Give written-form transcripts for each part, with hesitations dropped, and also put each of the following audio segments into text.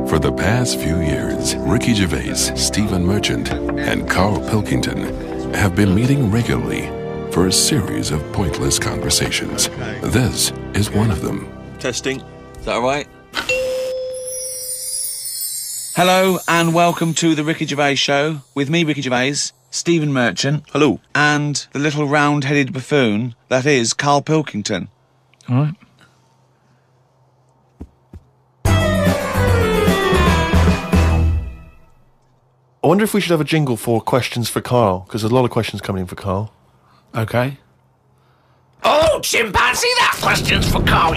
For the past few years, Ricky Gervais, Stephen Merchant, and Karl Pilkington have been meeting regularly for a series of pointless conversations. This is one of them. Testing. Is that all right? Hello and welcome to the Ricky Gervais Show with me, Ricky Gervais, Stephen Merchant. Hello. And the little round-headed buffoon that is Karl Pilkington. All right. I wonder if we should have a jingle for questions for Karl, because there's a lot of questions coming in for Karl. Okay. Oh, chimpanzee, that question's for Karl.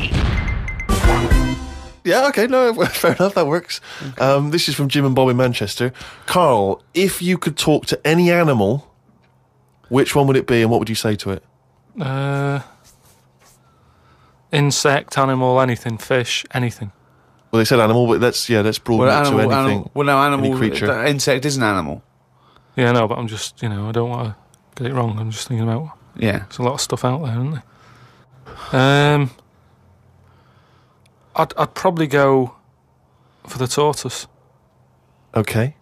Yeah, okay, no, fair enough, that works. Okay. This is from Jim and Bob in Manchester. Karl, if you could talk to any animal, which one would it be and what would you say to it? Insect, animal, anything, fish, anything. Well, they said animal, but let's broaden it to anything. Any creature. Insect is an animal. Yeah, no, but I'm just, I don't want to get it wrong. I'm just thinking about... Yeah. There's a lot of stuff out there, isn't there? I'd probably go for the tortoise. Okay.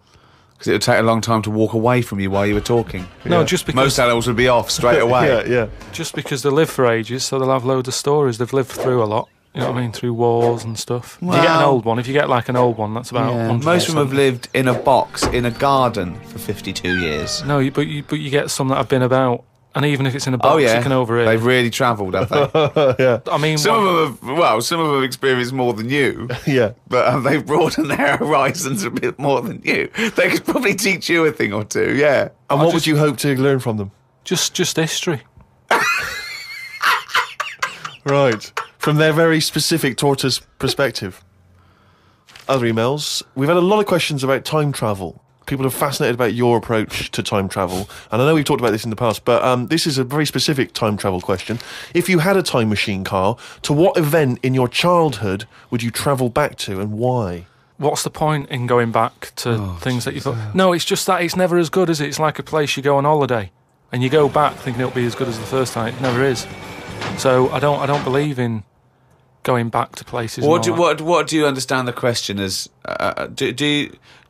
Because it would take a long time to walk away from you while you were talking. No, just because... Most animals would be off straight away. Yeah. Just because they live for ages, so they'll have loads of stories. They've lived through a lot. You know what I mean? Through wars and stuff. Well, if you get an old one, that's about 100 most of them have lived in a box in a garden for 52 years. No, but you get some that have been about, and even if it's in a box, you can overhear. They've really travelled, have they? Yeah. I mean, some of them have experienced more than you. Yeah. But they've broadened their horizons a bit more than you. They could probably teach you a thing or two, yeah. And what would you hope to learn from them? Just history. Right. From their very specific tortoise perspective. Other emails. We've had a lot of questions about time travel. People are fascinated about your approach to time travel. And I know we've talked about this in the past, but this is a very specific time travel question. If you had a time machine, Karl, to what event in your childhood would you travel back to and why? What's the point in going back to things that you thought... No, it's just that it's never as good, is it? It's like a place you go on holiday and you go back thinking it'll be as good as the first time. It never is. So I don't believe in going back to places. What do you understand the question as? Do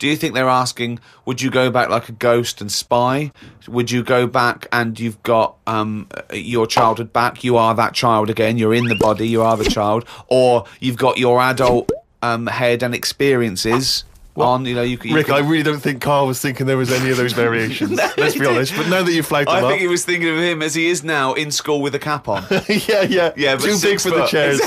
you think they're asking? Would you go back like a ghost and spy? Would you go back and you've got your childhood back? You are that child again. You're in the body. You are the child, or you've got your adult head and experiences. Rick, I really don't think Karl was thinking there was any of those variations. Let's be honest. But now that you flagged him up, I think he was thinking of him as he is now in school with a cap on. yeah. But too big for the chairs.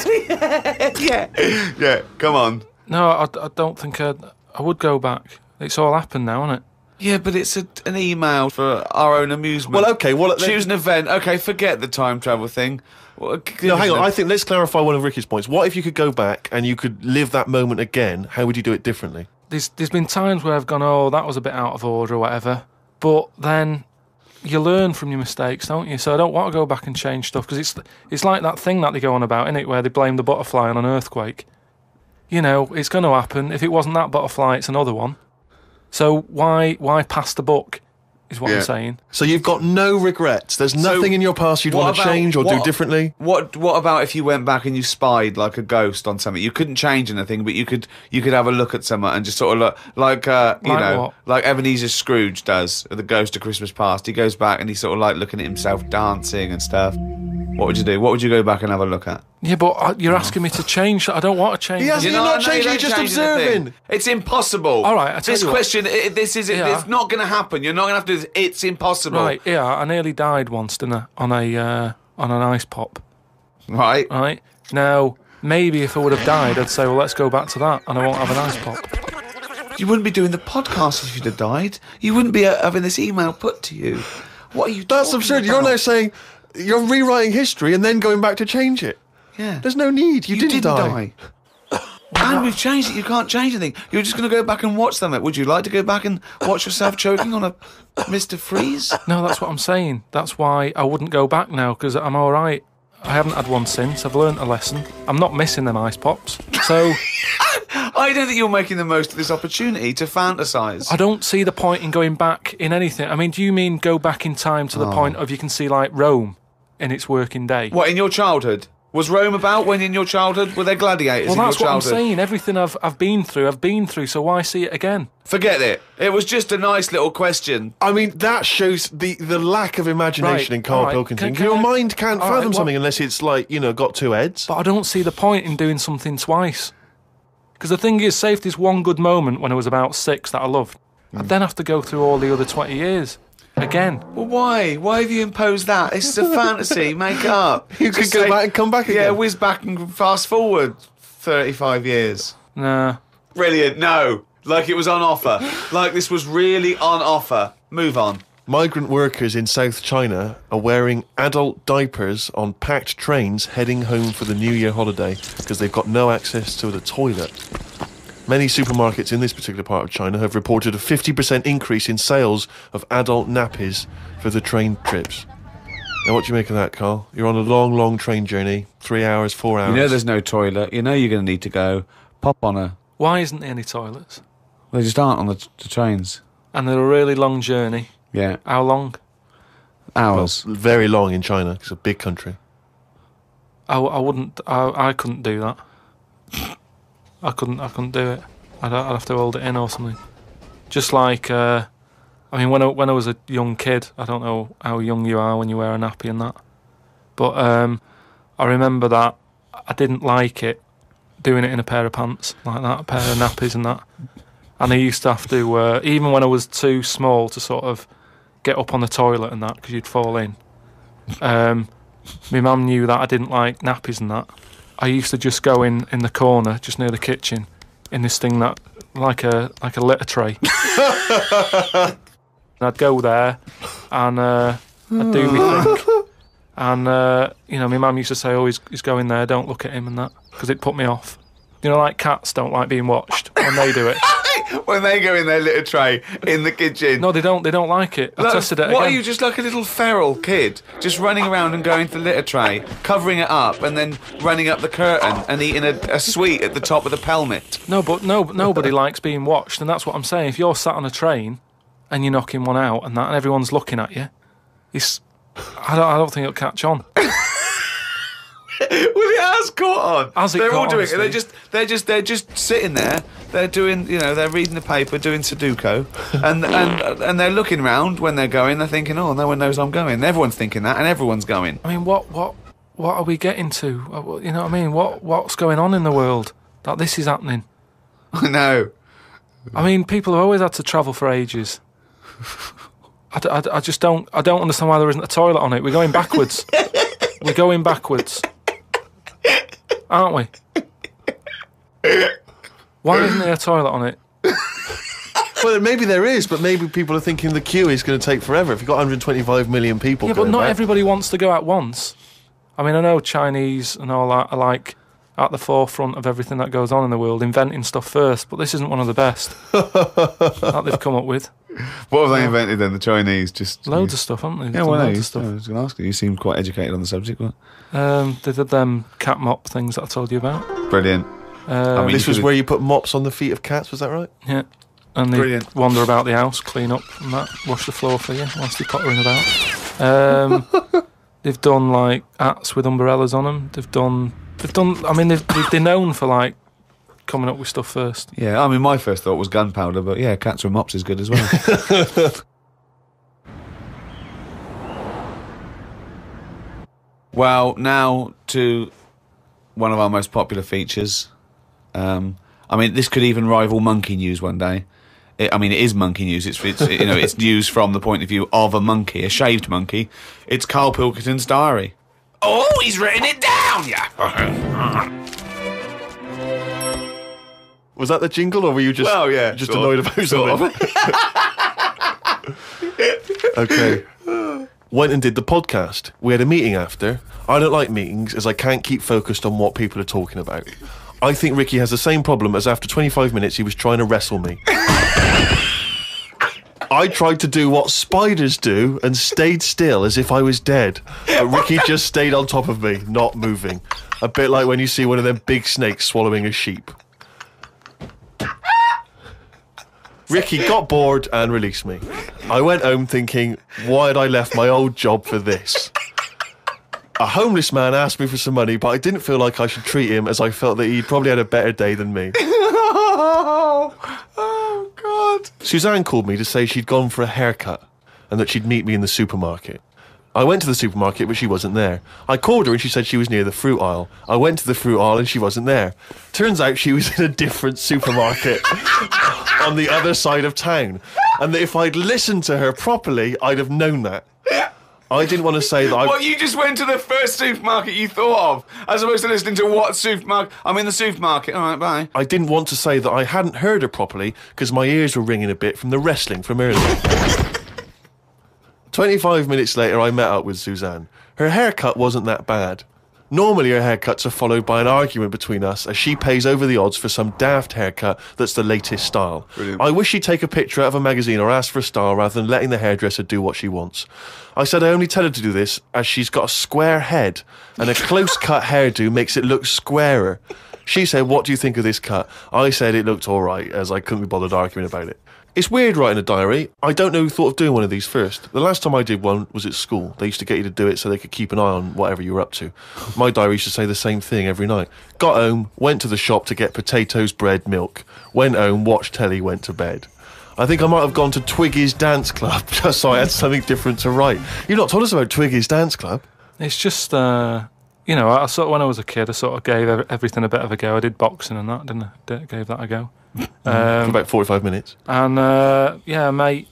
yeah. Come on. No, I don't think I would go back. It's all happened now, isn't it? Yeah, but it's an email for our own amusement. Well, okay. Choose an event. Okay, forget the time travel thing. No, hang on. I think let's clarify one of Ricky's points. What if you could go back and you could live that moment again? How would you do it differently? There's been times where I've gone, that was a bit out of order or whatever, but then you learn from your mistakes, don't you? So I don't want to go back and change stuff, because it's like that thing that they go on about, innit, where they blame the butterfly on an earthquake. It's going to happen. If it wasn't that butterfly, it's another one. So why pass the buck, is what I'm saying. So you've got no regrets. There's nothing in your past you'd want to change or do differently? What about if you went back and you spied like a ghost on something? You couldn't change anything, but you could have a look at someone and just sort of look like like Ebenezer Scrooge does at the Ghost of Christmas Past. He goes back and he's sort of like looking at himself dancing and stuff. What would you do? What would you go back and have a look at? Yeah, but you're asking me to change. I don't want to change. You're not changing, you're just observing. It's impossible. All right, this question, it's not going to happen. You're not going to have to do this. It's impossible. Right, yeah, I nearly died once, didn't I, on an ice pop. Right. Right. Now, maybe if I would have died, I'd say, well, let's go back to that, and I won't have an ice pop. You wouldn't be doing the podcast if you'd have died. You wouldn't be having this email put to you. What are you That's absurd. You're now saying... You're rewriting history and then going back to change it. Yeah. There's no need. You didn't die. And we've changed it. You can't change anything. You're just going to go back and watch them. Would you like to go back and watch yourself choking on a Mr. Freeze? No, that's what I'm saying. That's why I wouldn't go back now, because I'm all right. I haven't had one since. I've learnt a lesson. I'm not missing them ice pops. So... I don't think you're making the most of this opportunity to fantasise. I don't see the point in going back in anything. I mean, do you mean go back in time to the point of you can see, like, Rome in its working day? What, in your childhood? Was Rome about when in your childhood? Were there gladiators Well, in your that's what I'm childhood? saying. Everything I've been through, so why see it again? Forget it. It was just a nice little question. I mean, that shows the lack of imagination Right, in Karl all right. Pilkington. Can Your I- mind can't all right, fathom what- something unless it's like, got two heads. But I don't see the point in doing something twice. Because the thing is, say if there's one good moment when I was about 6 that I loved, I'd then have to go through all the other 20 years again. Well, why? Why have you imposed that? It's a fantasy. Make it up. You could go back and come back Yeah, again. whiz back and fast forward 35 years. Nah. Brilliant. No. Like it was on offer. Like this was really on offer. Move on. Migrant workers in South China are wearing adult diapers on packed trains heading home for the New Year holiday because they've got no access to the toilet. Many supermarkets in this particular part of China have reported a 50% increase in sales of adult nappies for the train trips. Now, what do you make of that, Karl? You're on a long, long train journey, 3 hours, 4 hours. You know there's no toilet. You know you're going to need to go. Pop on a... Why isn't there any toilets? They just aren't on the trains. And they're a really long journey. Yeah. How long? Hours. Very long in China. It's a big country. I couldn't do that. I couldn't do it. I'd have to hold it in or something. Just like, when I was a young kid, I don't know how young you are when you wear a nappy and that, but I remember that I didn't like it, doing it in a pair of pants like that, a pair of nappies and that. And I used to have to, even when I was too small to sort of get up on the toilet and that, because you'd fall in. My mum knew that I didn't like nappies and that. I used to just go in the corner, just near the kitchen, in this thing that, like a litter tray. And I'd go there, and I'd do my thing. And, my mum used to say, oh, he's going there, don't look at him and that, because it put me off. Like cats don't like being watched when they do it. When they go in their little tray in the kitchen. No, they don't like it. I tested it again. What are you, just like a little feral kid? Just running around and going to the litter tray, covering it up, and then running up the curtain and eating a sweet at the top of the pelmet. No, but nobody likes being watched, and that's what I'm saying. If you're sat on a train and you're knocking one out and that, and everyone's looking at you, I don't think it'll catch on. Well, it has caught on. Has it They're caught all on, doing it. Steve? They're just sitting there. They're doing, they're reading the paper, doing Sudoku, and they're looking round when they're going. They're thinking, oh, no one knows I'm going. Everyone's thinking that, and everyone's going. I mean, what are we getting to? You know what I mean? What's going on in the world that this is happening? I know. I mean, people have always had to travel for ages. I just don't understand why there isn't a toilet on it. We're going backwards. We're going backwards, aren't we? Why isn't there a toilet on it? Well, maybe there is, but maybe people are thinking the queue is going to take forever. If you've got 125 million people Yeah, but going not back. everybody wants to go at once. I mean, I know Chinese and all that are like at the forefront of everything that goes on in the world, inventing stuff first, but this isn't one of the best that they've come up with. What have they invented then? The Chinese just Loads of stuff, haven't they? Yeah, They've well, done I loads of was stuff. going to ask you. You seem quite educated on the subject. What? They did them cat mop things that I told you about. Brilliant. I mean, This was you where you put mops on the feet of cats, was that right? Yeah. And they Brilliant. wander about the house, clean up and that, wash the floor for you whilst they're pottering about. They've done like hats with umbrellas on them. They've done. I mean, they're known for like coming up with stuff first. Yeah, I mean, my first thought was gunpowder, but yeah, cats with mops is good as well. Well, now to one of our most popular features. I mean, this could even rival monkey news one day. It is monkey news. It's it's news from the point of view of a monkey, a shaved monkey. It's Karl Pilkington's diary. Oh, he's written it down, yeah. Was that the jingle, or were you just Well, yeah, just sort annoyed of, about sort something? Okay. Went and did the podcast. We had a meeting after. I don't like meetings as I can't keep focused on what people are talking about. I think Ricky has the same problem as after 25 minutes he was trying to wrestle me. I tried to do what spiders do and stayed still as if I was dead. But Ricky just stayed on top of me, not moving. A bit like when you see one of them big snakes swallowing a sheep. Ricky got bored and released me. I went home thinking, why had I left my old job for this? A homeless man asked me for some money, but I didn't feel like I should treat him as I felt that he'd probably had a better day than me. Oh, God. Suzanne called me to say she'd gone for a haircut and that she'd meet me in the supermarket. I went to the supermarket, but she wasn't there. I called her and she said she was near the fruit aisle. I went to the fruit aisle and she wasn't there. Turns out she was in a different supermarket on the other side of town. And that if I'd listened to her properly, I'd have known that. I didn't want to say that Well, you just went to the first supermarket you thought of, as opposed to listening to what supermarket. I'm in the supermarket. All right, bye. I didn't want to say that I hadn't heard her properly because my ears were ringing a bit from the wrestling from earlier. 25 minutes later, I met up with Suzanne. Her haircut wasn't that bad. Normally, her haircuts are followed by an argument between us as she pays over the odds for some daft haircut that's the latest style. Brilliant. I wish she'd take a picture out of a magazine or ask for a style rather than letting the hairdresser do what she wants. I said I only tell her to do this as she's got a square head and a close-cut hairdo makes it look squarer. She said, "What do you think of this cut?" I said it looked all right, as I couldn't be bothered arguing about it. It's weird writing a diary. I don't know who thought of doing one of these first. The last time I did one was at school. They used to get you to do it so they could keep an eye on whatever you were up to. My diary used to say the same thing every night. Got home, went to the shop to get potatoes, bread, milk. Went home, watched telly, went to bed. I think I might have gone to Twiggy's Dance Club just so I had something different to write. You've not told us about Twiggy's Dance Club. It's just, you know, I sort of, when I was a kid, I sort of gave everything a bit of a go. I did boxing and that, didn't I? Gave that a go. For about 45 minutes. And yeah, a mate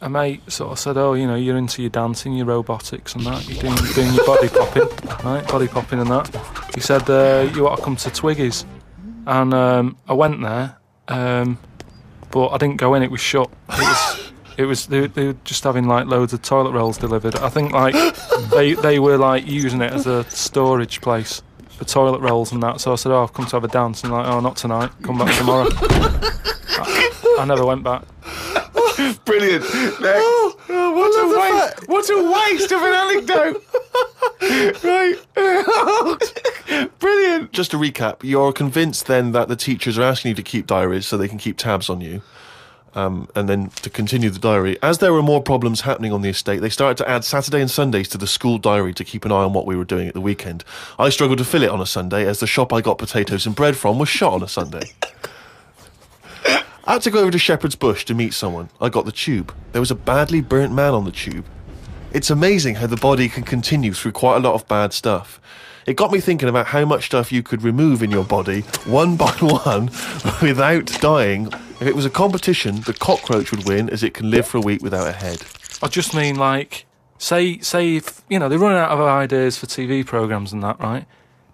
sort of said, "Oh, you know, you're into your dancing, your robotics and that. You're doing your body popping, right? Body popping and that." He said, "You ought to come to Twiggy's," and I went there, but I didn't go in. It was shut. They were just having like loads of toilet rolls delivered. I think like they were like using it as a storage place for toilet rolls and that. So I said, "Oh, I've come to have a dance," and like, "Oh, not tonight. Come back tomorrow." I never went back. Brilliant. Next. What a waste of an anecdote. Right. Brilliant. Just to recap, you're convinced then that the teachers are asking you to keep diaries so they can keep tabs on you. And then to continue the diary, as there were more problems happening on the estate, they started to add Saturday and Sundays to the school diary to keep an eye on what we were doing at the weekend. I struggled to fill it on a Sunday as the shop I got potatoes and bread from was shut on a Sunday. I had to go over to Shepherd's Bush to meet someone. I got the tube. There was a badly burnt man on the tube. It's amazing how the body can continue through quite a lot of bad stuff. It got me thinking about how much stuff you could remove in your body, one by one, without dying. If it was a competition, the cockroach would win, as it can live for a week without a head. I just mean like, say if, you know, they're running out of ideas for TV programmes and that, right?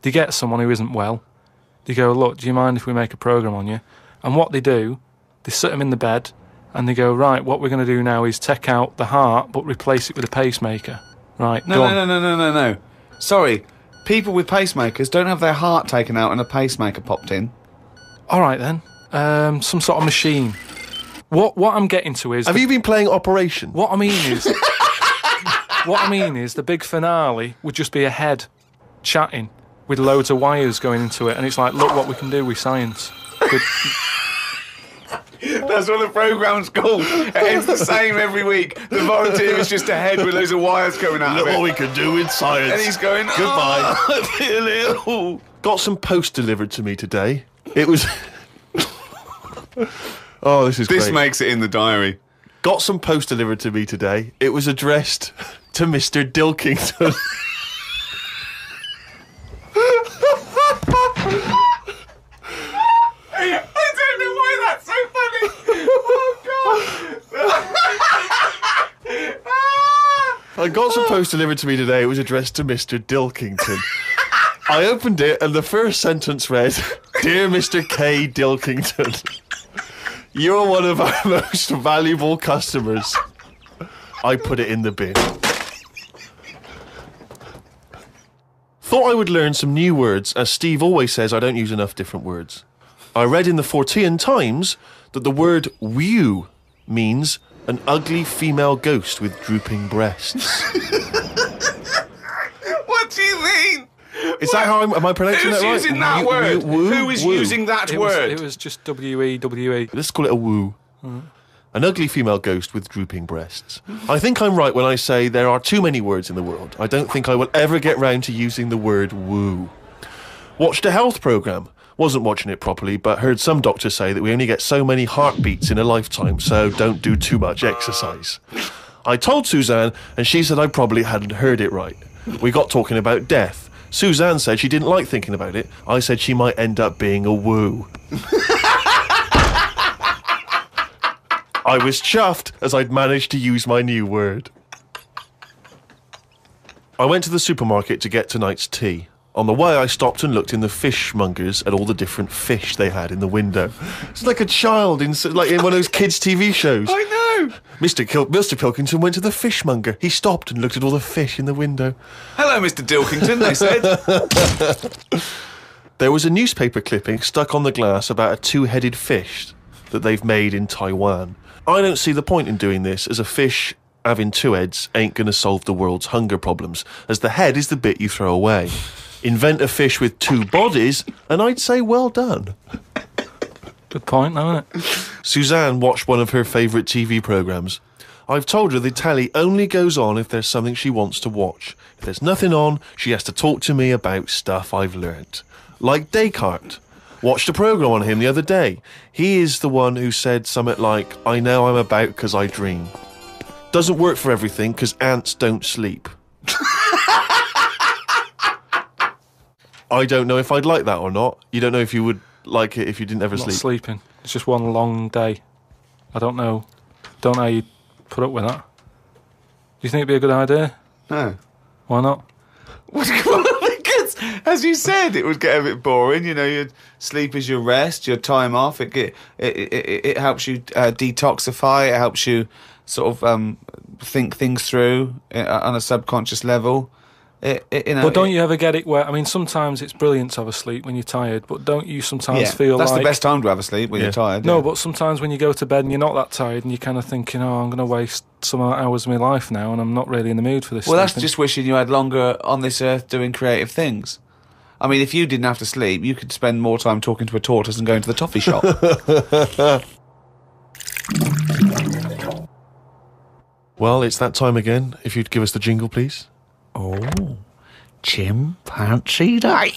They get someone who isn't well. They go, "Look, do you mind if we make a programme on you?" And what they do, they sit them in the bed and they go, "Right, what we're going to do now is take out the heart but replace it with a pacemaker." Right, No. Sorry, people with pacemakers don't have their heart taken out and a pacemaker popped in. All right then, some sort of machine. What I'm getting to is... Have you been playing Operation? What I mean is the big finale would just be a head chatting with loads of wires going into it, and it's like, look what we can do with science. That's what the programme's called. It's the same every week. The volunteer is just a head with loads of wires coming out Look of it. what we can do with science. And he's going, Goodbye. "Oh, I feel ill." Got some post delivered to me today. It was... Oh, this is This great. makes it in the diary. Got some post delivered to me today. It was addressed to Mr. Dilkington. I don't know why that's so funny. Oh, God. I got some post delivered to me today. It was addressed to Mr. Dilkington. I opened it and the first sentence read, "Dear Mr. K. Dilkington, you're one of our most valuable customers." I put it in the bin. Thought I would learn some new words, as Steve always says I don't use enough different words. I read in the Fortean Times that the word "wew" means an ugly female ghost with drooping breasts. What do you mean? Is that how am I pronouncing Who's that right? using that word? Who is woo. using that word? It was just WEWE. Let's call it a woo. An ugly female ghost with drooping breasts. I think I'm right when I say there are too many words in the world. I don't think I will ever get round to using the word woo. Watched a health programme. Wasn't watching it properly, but heard some doctors say that we only get so many heartbeats in a lifetime, so don't do too much exercise. I told Suzanne, and she said I probably hadn't heard it right. We got talking about death. Suzanne said she didn't like thinking about it. I said she might end up being a woo. I was chuffed as I'd managed to use my new word. I went to the supermarket to get tonight's tea. On the way, I stopped and looked in the fishmongers at all the different fish they had in the window. It's like a child in one of those kids' TV shows. I know. Mr. Pilkington went to the fishmonger. He stopped and looked at all the fish in the window. Hello, Mr. Dilkington, they said. There was a newspaper clipping stuck on the glass about a two-headed fish that they've made in Taiwan. I don't see the point in doing this, as a fish having two heads ain't going to solve the world's hunger problems, as the head is the bit you throw away. Invent a fish with two bodies, and I'd say well done. Good point, though, isn't it? Suzanne watched one of her favourite TV programmes. I've told her the telly only goes on if there's something she wants to watch. If there's nothing on, she has to talk to me about stuff I've learnt. Like Descartes. Watched a programme on him the other day. He is the one who said something like, I know I'm about because I dream. Doesn't work for everything because ants don't sleep. I don't know if I'd like that or not. You don't know if you would like it if you didn't ever Not sleep. sleeping. It's just one long day. I don't know. Don't know how you'd put up with that. Do you think it'd be a good idea? No. Why not? Because, as you said, it would get a bit boring. You know, your sleep is your rest, your time off. It helps you detoxify. It helps you sort of think things through on a subconscious level. But don't you ever get it where, I mean, sometimes it's brilliant to have a sleep when you're tired, but don't you sometimes feel that's like... the best time to have a sleep, when you're tired. No, yeah. but sometimes when you go to bed and you're not that tired and you're kind of thinking, oh, I'm going to waste some hours of my life now and I'm not really in the mood for this. Well, that's just wishing you had longer on this earth doing creative things. I mean, if you didn't have to sleep, you could spend more time talking to a tortoise and going to the toffee shop. Well, it's that time again. If you'd give us the jingle, please. Oh, chimpanzee day.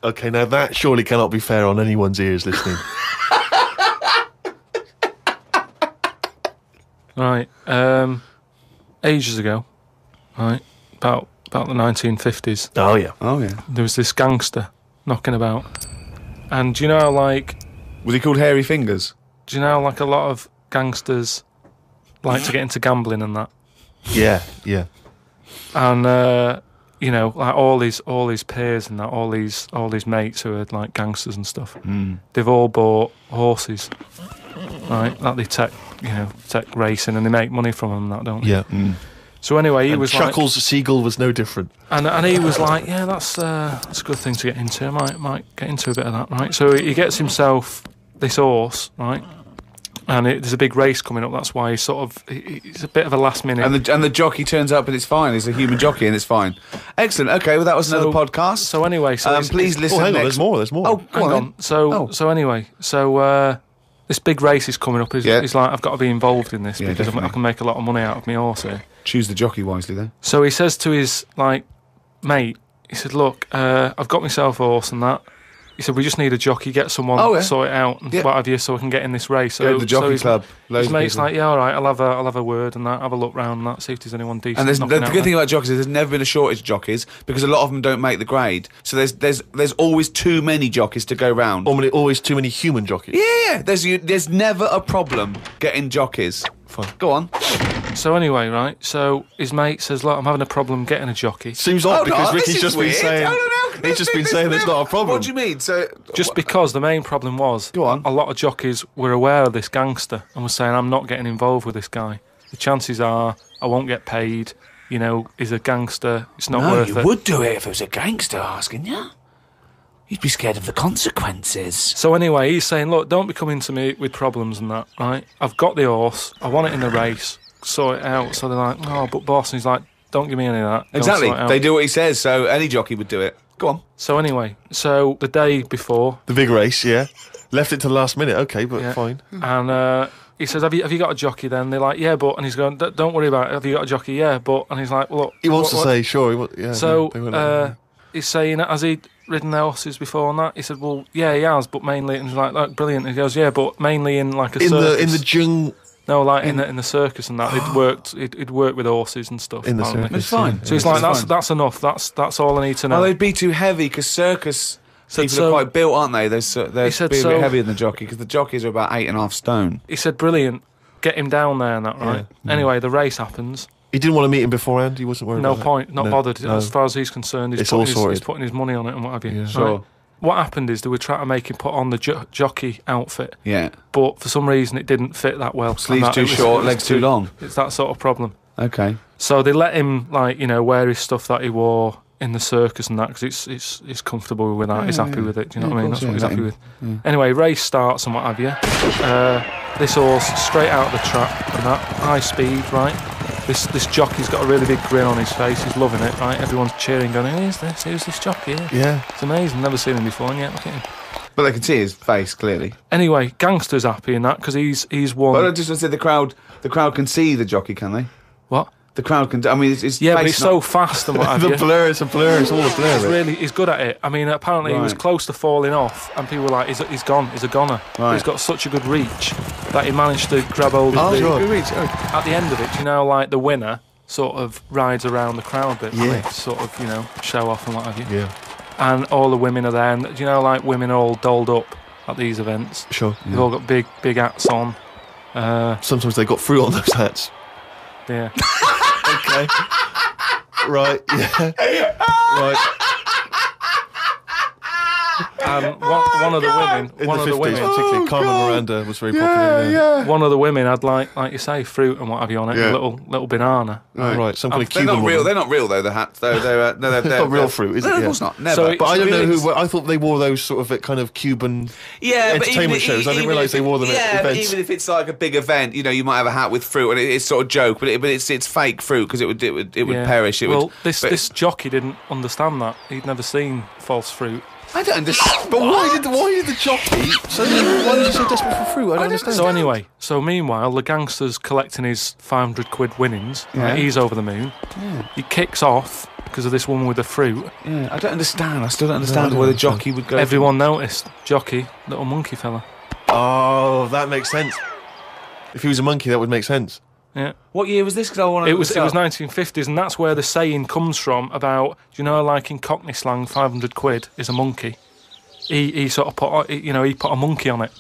Okay, now that surely cannot be fair on anyone's ears listening. Right, ages ago, right, about the 1950s, Oh, yeah. Oh, yeah. there was this gangster knocking about. And do you know how, like, Was he called Hairy Fingers? do you know how, like, a lot of gangsters like to get into gambling and that? Yeah, yeah. And you know, like all his peers and that, all these mates who are like gangsters and stuff, they've all bought horses, right? That they take racing and they make money from them. That don't they? Yeah. So anyway, he And was Chuckles the Seagull was no different. like, and he was like, yeah, that's a good thing to get into. I might get into a bit of that, right? So he gets himself this horse, right? And there's a big race coming up. That's why he's a bit of a last minute. And the jockey turns up and it's fine. He's a human jockey and it's fine. Excellent. Okay, well that was another podcast. So anyway, please listen. Oh, hang on, next. there's more. Oh, go hang on. on. So anyway, this big race is coming up. He's like, I've got to be involved in this because definitely. I can make a lot of money out of my horse here. Choose the jockey wisely then. So he says to his mate, he said, look, I've got myself a horse and that. He said, we just need a jockey, get someone to sort it out and what have you, so I can get in this race. So Go to the jockey club. His mate's like, yeah, all right, I'll have a word and that, have a look round and that, see if there's anyone decent. And the knocking out good there. thing about jockeys is there's never been a shortage of jockeys because a lot of them don't make the grade. So there's always too many jockeys to go round. Always too many human jockeys. Yeah, there's never a problem getting jockeys. Fine. Go on. So anyway, right, so his mate says, look, I'm having a problem getting a jockey. Seems odd because this Ricky's is just been weird. saying... I don't know. He's just been saying there's not a problem. What do you mean? So Just because the main problem was Go on. a lot of jockeys were aware of this gangster and were saying, I'm not getting involved with this guy. The chances are I won't get paid, you know, he's a gangster, it's not worth it. You would do it if it was a gangster asking you. You'd be scared of the consequences. So anyway, he's saying, look, don't be coming to me with problems and that, right? I've got the horse, I want it in the race, sort it out. So they're like, oh, but boss, and he's like, don't give me any of that. Go and Exactly. sort it out. They do what he says, so any jockey would do it. Go on. So anyway, so the day before, The big race, yeah. Left it to the last minute, okay, but yeah, fine. and he says, have you got a jockey then? They're like, yeah, but, and he's going, don't worry about it, have you got a jockey? Yeah, but, and he's like, well, look. He wants what- to say, sure. Yeah, So, they won't let him. he's saying, has he ridden their horses before and that? He said, well, yeah, he has, but mainly, and he's like brilliant. And he goes, yeah, but mainly in like a circus. In the jungle. No, like in the circus and that. He'd worked with horses and stuff. In the apparently. circus. It's fine. So he's like, that's enough. That's all I need to know. Well, they'd be too heavy because circus people so- are quite built, aren't they? They're He said be a so- bit heavier than the jockey because the jockeys are about 8.5 stone. He said, brilliant. Get him down there and that, right? Yeah. Anyway, the race happens. He didn't want to meet him beforehand. He wasn't worried No about point. it. Not No, bothered. no. As far as he's concerned, It's all he's sorted. putting his money on it and what have you. Yeah. Right? Sure. What happened is they were trying to make him put on the jockey outfit, Yeah. but for some reason it didn't fit that well. Sleeves And that- too it was- short, it was legs too long. It's that sort of problem. Okay. So they let him, like, wear his stuff that he wore in the circus and that because it's comfortable with that. He's happy with it. Do you know what I mean? of That's course, what he's yeah, happy with. Anyway, race starts and what have you. This horse straight out the trap and that high speed, right? This jockey's got a really big grin on his face. He's loving it, right? Everyone's cheering, going, "Who's this? Who's this jockey?" Yeah. It's amazing. Never seen him before, and yet look at him. But they can see his face clearly. Anyway, Gangster's happy in that because he's won. But I just want to say the crowd can see the jockey, can they? What? The crowd can. I mean, it's Yeah, but face he's so fast and what have you. It's a blur. It's a all a blur. He's good at it. I mean, apparently he was Right. close to falling off, and people were like, he's gone, he's a goner. Right. He's got such a good reach that he managed to grab hold of sure. Good reach. at the end of it, like the winner sort of rides around the crowd bit, Yeah. right, sort of, show off and what have you. Yeah. And all the women are there, and like women are all dolled up at these events. Sure. They've all got big hats on. Sometimes they got fruit on those hats. Yeah. Okay. Right. Yeah. Right. And one of the women, In one the of the 50s, women, particularly, Carmen Miranda was very popular. Yeah. one of the women had like you say, fruit and what have you on it, Yeah. a little banana. Right. Some kind of They're Cuban not real. woman. They're not real though. The hats though. They're not real fruit, is it? No, of Yeah. course not. Never. So it- But I don't know Really? who. I thought they wore those sort of kind of Cuban entertainment shows. I didn't realise they wore them at But events. even if it's like a big event, you might have a hat with fruit, and it's sort of joke, but it's fake fruit because it would Yeah. perish. Well, this jockey didn't understand that. He'd never seen false fruit. I don't understand. But why did the jockey? Why was he so desperate for fruit? I don't understand. So anyway, meanwhile, the gangster's collecting his 500 quid winnings. Yeah. Right, he's over the moon. He kicks off because of this woman with the fruit. Yeah, I don't understand. I still don't understand why the jockey would go. Everyone noticed. Jockey, little monkey fella. Oh, that makes sense. If he was a monkey, that would make sense. Yeah. What year was this? Because I want to. It was 1950s, and that's where the saying comes from about, like in Cockney slang, 500 quid is a monkey. He sort of put, he put a monkey on it,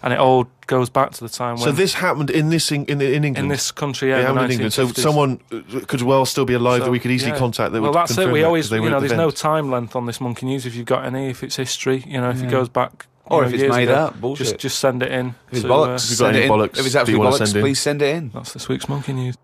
and it all goes back to the time when. So this happened in England. in this country, It yeah, happened the in England. So 1950s. someone could well still be alive So, that we could easily yeah. contact. That Well, would that's it. confirm We that, always, 'cause they were at the there's no event. time length on this monkey news. If you've got any, if it's history, if it goes back, Or if it's years made ago, up, bullshit. just send it in. If it's to, bollocks, If you've got send any it in. bollocks If it's that you absolute wanna bollocks, send in. please send it in. That's this week's monkey news.